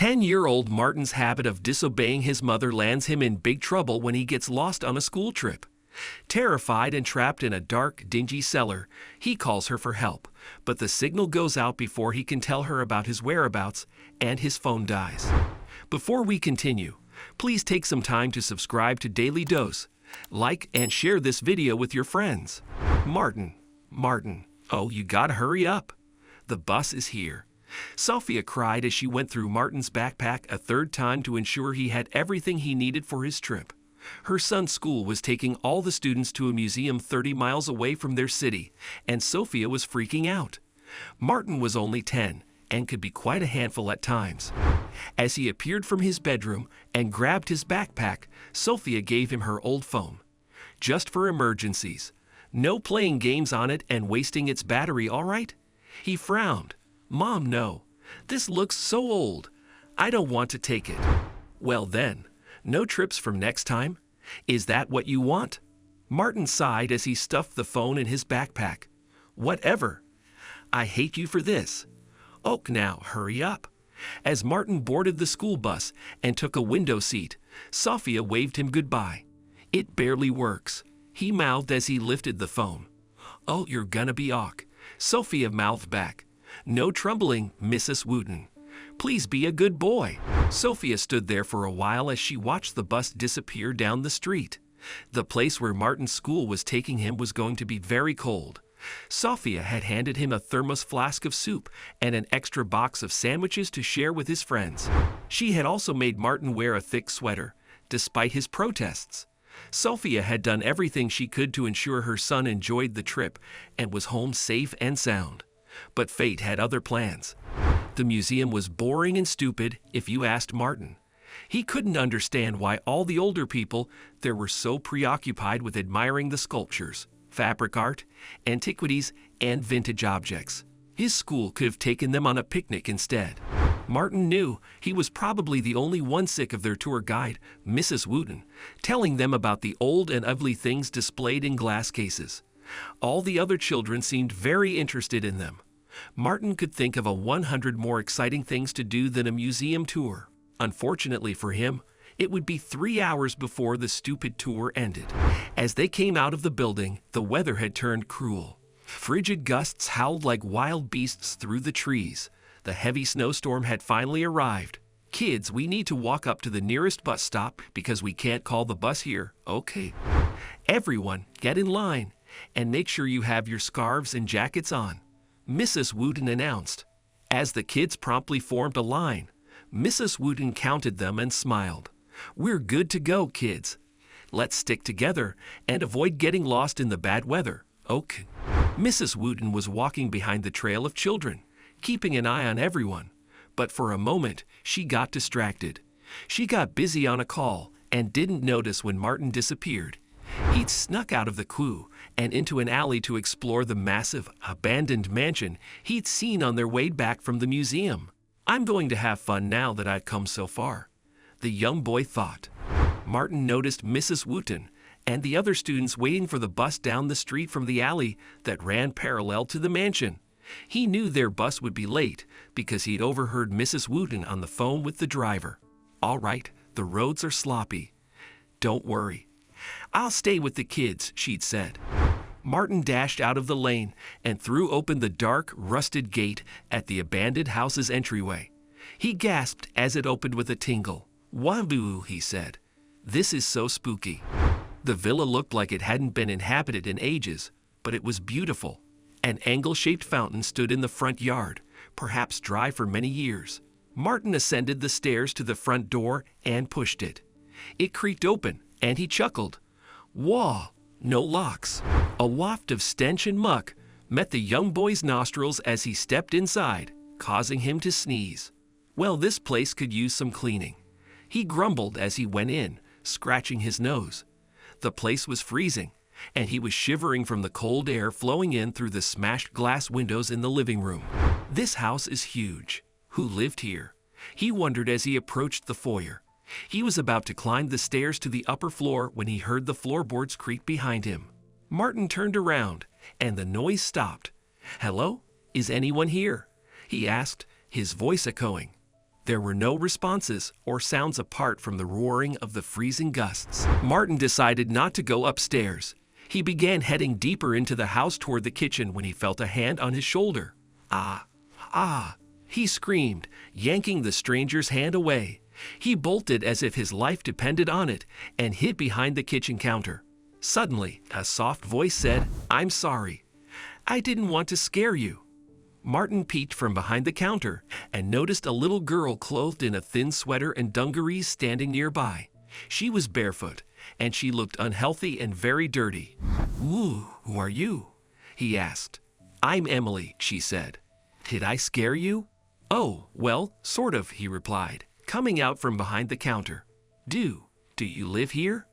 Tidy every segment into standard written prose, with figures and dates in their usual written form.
10-year-old Martin's habit of disobeying his mother lands him in big trouble when he gets lost on a school trip. Terrified and trapped in a dark, dingy cellar, he calls her for help, but the signal goes out before he can tell her about his whereabouts, and his phone dies. Before we continue, please take some time to subscribe to Dailydose, like and share this video with your friends. Martin, oh, you gotta hurry up. The bus is here. Sophia cried as she went through Martin's backpack a third time to ensure he had everything he needed for his trip. Her son's school was taking all the students to a museum 30 miles away from their city, and Sophia was freaking out. Martin was only 10 and could be quite a handful at times. As he appeared from his bedroom and grabbed his backpack, Sophia gave him her old phone. Just for emergencies. No playing games on it and wasting its battery, all right? He frowned. Mom, no. This looks so old. I don't want to take it. Well then, no trips from next time? Is that what you want? Martin sighed as he stuffed the phone in his backpack. Whatever. I hate you for this. Oh, now, hurry up. As Martin boarded the school bus and took a window seat, Sophia waved him goodbye. It barely works, he mouthed as he lifted the phone. Oh, you're gonna be awk. Sophia mouthed back. No trembling, Mrs. Wooten. Please be a good boy. Sophia stood there for a while as she watched the bus disappear down the street. The place where Martin's school was taking him was going to be very cold. Sophia had handed him a thermos flask of soup and an extra box of sandwiches to share with his friends. She had also made Martin wear a thick sweater, despite his protests. Sophia had done everything she could to ensure her son enjoyed the trip and was home safe and sound. But fate had other plans. The museum was boring and stupid, if you asked Martin. He couldn't understand why all the older people there were so preoccupied with admiring the sculptures, fabric art, antiquities, and vintage objects. His school could have taken them on a picnic instead. Martin knew he was probably the only one sick of their tour guide, Mrs. Wooten, telling them about the old and ugly things displayed in glass cases. All the other children seemed very interested in them. Martin could think of 100 more exciting things to do than a museum tour. Unfortunately for him, it would be 3 hours before the stupid tour ended. As they came out of the building, the weather had turned cruel. Frigid gusts howled like wild beasts through the trees. The heavy snowstorm had finally arrived. Kids, we need to walk up to the nearest bus stop because we can't call the bus here. Okay. Everyone, get in line and make sure you have your scarves and jackets on, Mrs. Wooten announced. As the kids promptly formed a line, Mrs. Wooten counted them and smiled. We're good to go, kids. Let's stick together and avoid getting lost in the bad weather. Okay. Mrs. Wooten was walking behind the trail of children, keeping an eye on everyone. But for a moment, she got distracted. She got busy on a call and didn't notice when Martin disappeared. He'd snuck out of the queue and into an alley to explore the massive, abandoned mansion he'd seen on their way back from the museum. I'm going to have fun now that I've come so far, the young boy thought. Martin noticed Mrs. Wooten and the other students waiting for the bus down the street from the alley that ran parallel to the mansion. He knew their bus would be late because he'd overheard Mrs. Wooten on the phone with the driver. All right, the roads are sloppy. Don't worry. I'll stay with the kids, she'd said. Martin dashed out of the lane and threw open the dark, rusted gate at the abandoned house's entryway. He gasped as it opened with a tingle. Waboo, he said. This is so spooky. The villa looked like it hadn't been inhabited in ages, but it was beautiful. An angle-shaped fountain stood in the front yard, perhaps dry for many years. Martin ascended the stairs to the front door and pushed it. It creaked open, and he chuckled. Whoa, no locks. A waft of stench and muck met the young boy's nostrils as he stepped inside, causing him to sneeze. Well, this place could use some cleaning. He grumbled as he went in, scratching his nose. The place was freezing, and he was shivering from the cold air flowing in through the smashed glass windows in the living room. This house is huge. Who lived here? He wondered as he approached the foyer. He was about to climb the stairs to the upper floor when he heard the floorboards creak behind him. Martin turned around, and the noise stopped. Hello? Is anyone here? He asked, his voice echoing. There were no responses or sounds apart from the roaring of the freezing gusts. Martin decided not to go upstairs. He began heading deeper into the house toward the kitchen when he felt a hand on his shoulder. "Ah, ah," he screamed, yanking the stranger's hand away. He bolted as if his life depended on it and hid behind the kitchen counter. Suddenly, a soft voice said, "I'm sorry. I didn't want to scare you." Martin peeked from behind the counter and noticed a little girl clothed in a thin sweater and dungarees standing nearby. She was barefoot, and she looked unhealthy and very dirty. "Ooh, who are you?" he asked. "I'm Emily," she said. "Did I scare you?" "Oh, well, sort of," he replied, coming out from behind the counter. Do you live here?"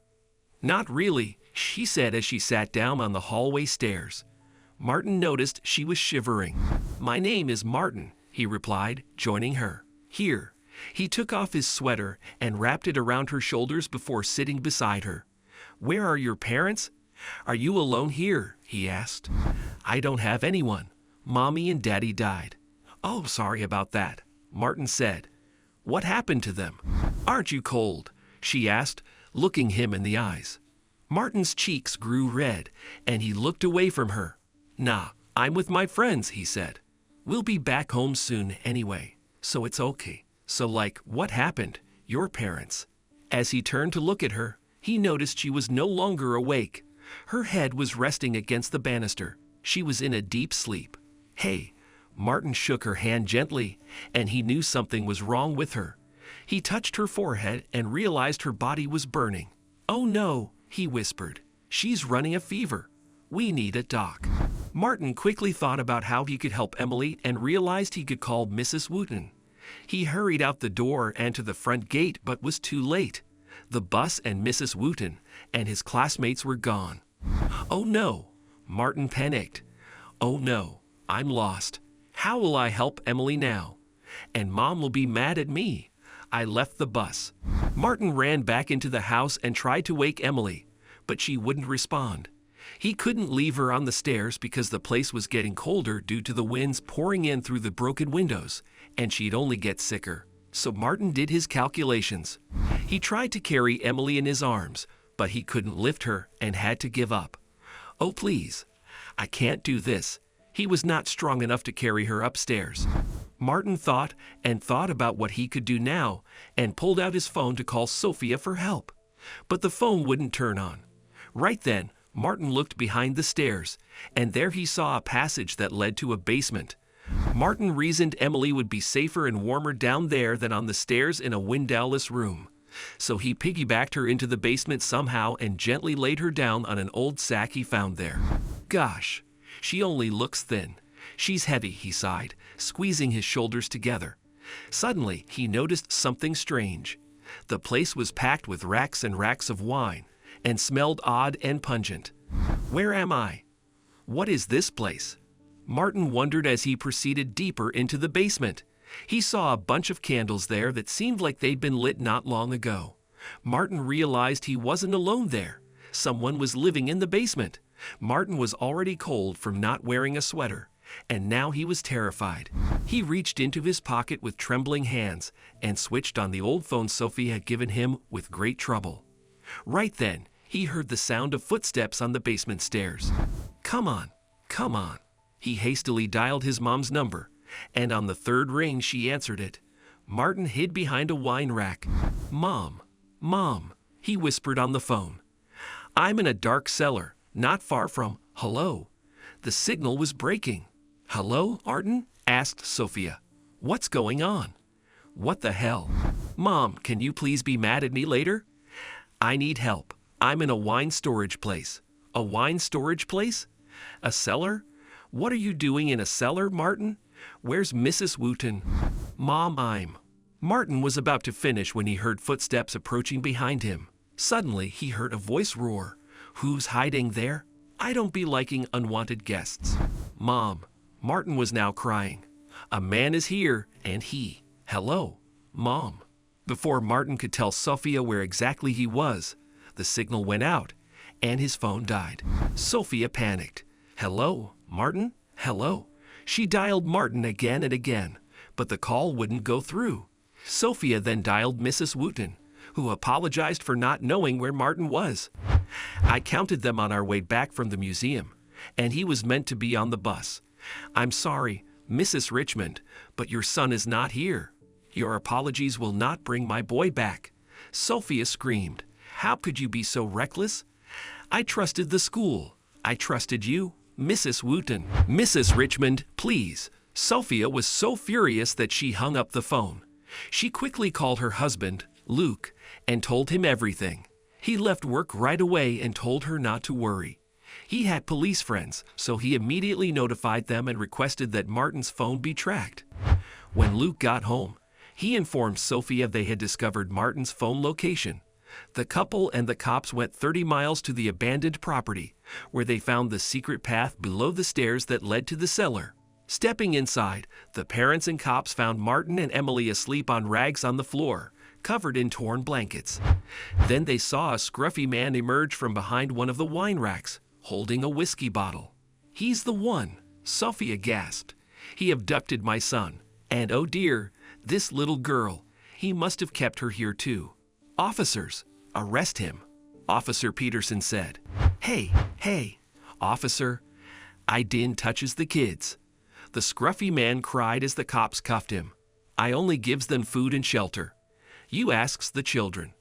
"Not really," she said as she sat down on the hallway stairs. Martin noticed she was shivering. "My name is Martin," he replied, joining her. "Here." He took off his sweater and wrapped it around her shoulders before sitting beside her. "Where are your parents? Are you alone here?" he asked. "I don't have anyone. Mommy and Daddy died." "Oh, sorry about that," Martin said. "What happened to them?" "Aren't you cold?" she asked, looking him in the eyes. Martin's cheeks grew red, and he looked away from her. "Nah, I'm with my friends," he said. "We'll be back home soon anyway, so it's okay." "So what happened? Your parents?" As he turned to look at her, he noticed she was no longer awake. Her head was resting against the banister. She was in a deep sleep. "Hey," Martin shook her hand gently, and he knew something was wrong with her. He touched her forehead and realized her body was burning. "Oh no," he whispered. "She's running a fever. We need a doc." Martin quickly thought about how he could help Emily and realized he could call Mrs. Wooten. He hurried out the door and to the front gate but was too late. The bus and Mrs. Wooten and his classmates were gone. "Oh no," Martin panicked. "Oh no, I'm lost. How will I help Emily now? And Mom will be mad at me. I left the bus." Martin ran back into the house and tried to wake Emily, but she wouldn't respond. He couldn't leave her on the stairs because the place was getting colder due to the winds pouring in through the broken windows, and she'd only get sicker. So Martin did his calculations. He tried to carry Emily in his arms, but he couldn't lift her and had to give up. "Oh, please, I can't do this." He was not strong enough to carry her upstairs. Martin thought and thought about what he could do now and pulled out his phone to call Sophia for help. But the phone wouldn't turn on. Right then, Martin looked behind the stairs, and there he saw a passage that led to a basement. Martin reasoned Emily would be safer and warmer down there than on the stairs in a windowless room. So he piggybacked her into the basement somehow and gently laid her down on an old sack he found there. "Gosh, she only looks thin. She's heavy," he sighed, squeezing his shoulders together. Suddenly, he noticed something strange. The place was packed with racks and racks of wine, and smelled odd and pungent. "Where am I? What is this place?" Martin wondered as he proceeded deeper into the basement. He saw a bunch of candles there that seemed like they'd been lit not long ago. Martin realized he wasn't alone there. Someone was living in the basement. Martin was already cold from not wearing a sweater, and now he was terrified. He reached into his pocket with trembling hands and switched on the old phone Sophie had given him with great trouble. Right then, he heard the sound of footsteps on the basement stairs. Come on. He hastily dialed his mom's number, and on the third ring she answered it. Martin hid behind a wine rack. Mom, he whispered on the phone. "I'm in a dark cellar, not far from hello." The signal was breaking. "Hello, Martin?" asked Sophia. "What's going on?" "What the hell?" "Mom, can you please be mad at me later?" "I need help. I'm in a wine storage place." "A wine storage place? A cellar? What are you doing in a cellar, Martin? Where's Mrs. Wooten?" "Mom, Martin was about to finish when he heard footsteps approaching behind him. Suddenly, he heard a voice roar. "Who's hiding there? I don't be liking unwanted guests." "Mom," Martin was now crying. "A man is here, and he. Hello, Mom." Before Martin could tell Sophia where exactly he was, the signal went out, and his phone died. Sophia panicked. "Hello, Martin? Hello." She dialed Martin again and again, but the call wouldn't go through. Sophia then dialed Mrs. Wooten, who apologized for not knowing where Martin was. I counted them on our way back from the museum, and he was meant to be on the bus. I'm sorry, Mrs. Richmond, but your son is not here. Your apologies will not bring my boy back. Sophia screamed. How could you be so reckless? I trusted the school. I trusted you, Mrs. Wooten. Mrs. Richmond, please. Sophia was so furious that she hung up the phone. She quickly called her husband, Luke, and told him everything. He left work right away and told her not to worry. He had police friends, so he immediately notified them and requested that Martin's phone be tracked. When Luke got home, he informed Sophia they had discovered Martin's phone location. The couple and the cops went 30 miles to the abandoned property, where they found the secret path below the stairs that led to the cellar. Stepping inside, the parents and cops found Martin and Emily asleep on rags on the floor, covered in torn blankets. Then they saw a scruffy man emerge from behind one of the wine racks, holding a whiskey bottle. He's the one, Sophia gasped. He abducted my son. And oh dear, this little girl. He must have kept her here too. Officers, arrest him, Officer Peterson said. Hey, officer, I didn't touches the kids. The scruffy man cried as the cops cuffed him. I only gives them food and shelter. You asks the children.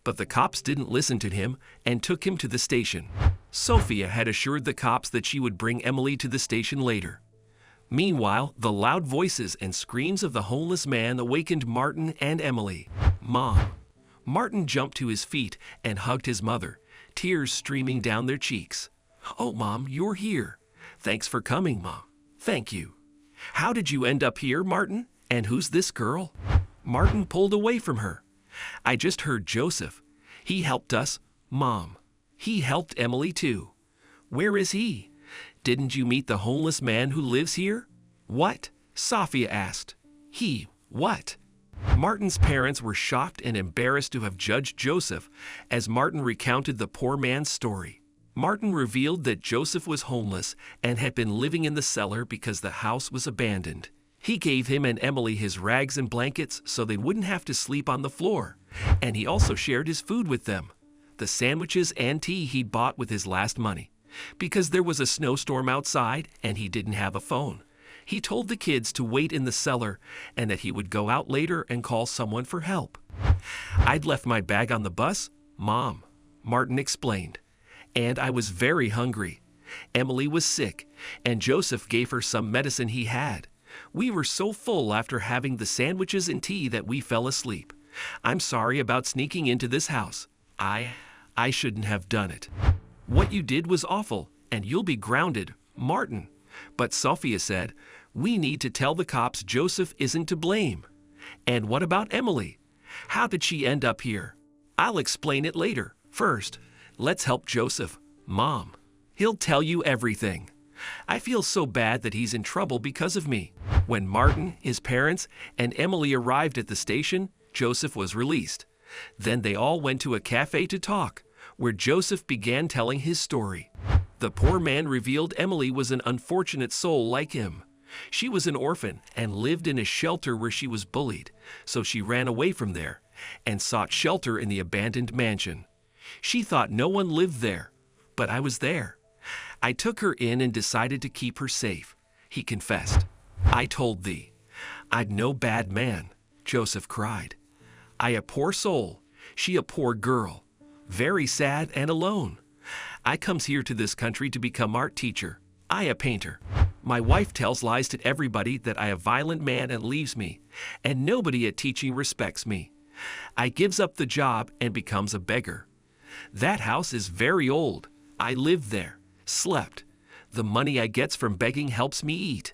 But the cops didn't listen to him and took him to the station. Sophia had assured the cops that she would bring Emily to the station later. Meanwhile, the loud voices and screams of the homeless man awakened Martin and Emily. Mom. Martin jumped to his feet and hugged his mother, tears streaming down their cheeks. Oh, Mom, you're here. Thanks for coming, Mom. Thank you. How did you end up here, Martin? And who's this girl? Martin pulled away from her. I just heard Joseph. He helped us, Mom. He helped Emily too. Where is he? Didn't you meet the homeless man who lives here? What? Sophia asked. He, what? Martin's parents were shocked and embarrassed to have judged Joseph as Martin recounted the poor man's story. Martin revealed that Joseph was homeless and had been living in the cellar because the house was abandoned. He gave him and Emily his rags and blankets so they wouldn't have to sleep on the floor, and he also shared his food with them, the sandwiches and tea he'd bought with his last money. Because there was a snowstorm outside and he didn't have a phone. He told the kids to wait in the cellar and that he would go out later and call someone for help. I'd left my bag on the bus, Mom, Martin explained, and I was very hungry. Emily was sick, and Joseph gave her some medicine he had. We were so full after having the sandwiches and tea that we fell asleep. I'm sorry about sneaking into this house. I shouldn't have done it. What you did was awful, and you'll be grounded, Martin. But Sophia said, we need to tell the cops Joseph isn't to blame. And what about Emily? How did she end up here? I'll explain it later. First, let's help Joseph, Mom. He'll tell you everything. I feel so bad that he's in trouble because of me. When Martin, his parents, and Emily arrived at the station, Joseph was released. Then they all went to a cafe to talk, where Joseph began telling his story. The poor man revealed Emily was an unfortunate soul like him. She was an orphan and lived in a shelter where she was bullied, so she ran away from there and sought shelter in the abandoned mansion. She thought no one lived there, but I was there. I took her in and decided to keep her safe, he confessed. I told thee, I'm no bad man, Joseph cried. I a poor soul, she a poor girl, very sad and alone. I comes here to this country to become art teacher. I a painter. My wife tells lies to everybody that I a violent man and leaves me, and nobody at teaching respects me. I gives up the job and becomes a beggar. That house is very old. I lived there, slept. The money I gets from begging helps me eat.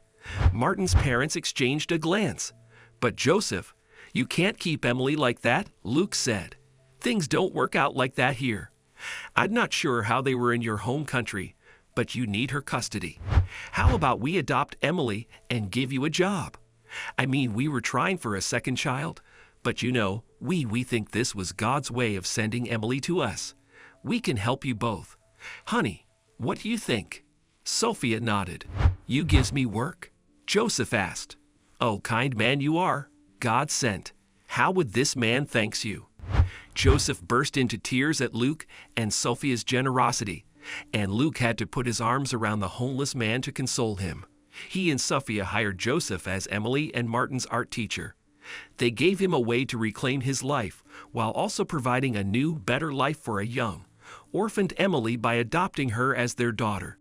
Martin's parents exchanged a glance. But Joseph, you can't keep Emily like that, Luke said. Things don't work out like that here. I'm not sure how they were in your home country, but you need her custody. How about we adopt Emily and give you a job? I mean, we were trying for a second child, but you know, we think this was God's way of sending Emily to us. We can help you both. Honey, what do you think? Sophia nodded. You gives me work? Joseph asked. Oh, kind man you are. God sent. How would this man thanks you?" Joseph burst into tears at Luke and Sophia's generosity, and Luke had to put his arms around the homeless man to console him. He and Sophia hired Joseph as Emily and Martin's art teacher. They gave him a way to reclaim his life, while also providing a new, better life for a young, orphaned Emily by adopting her as their daughter.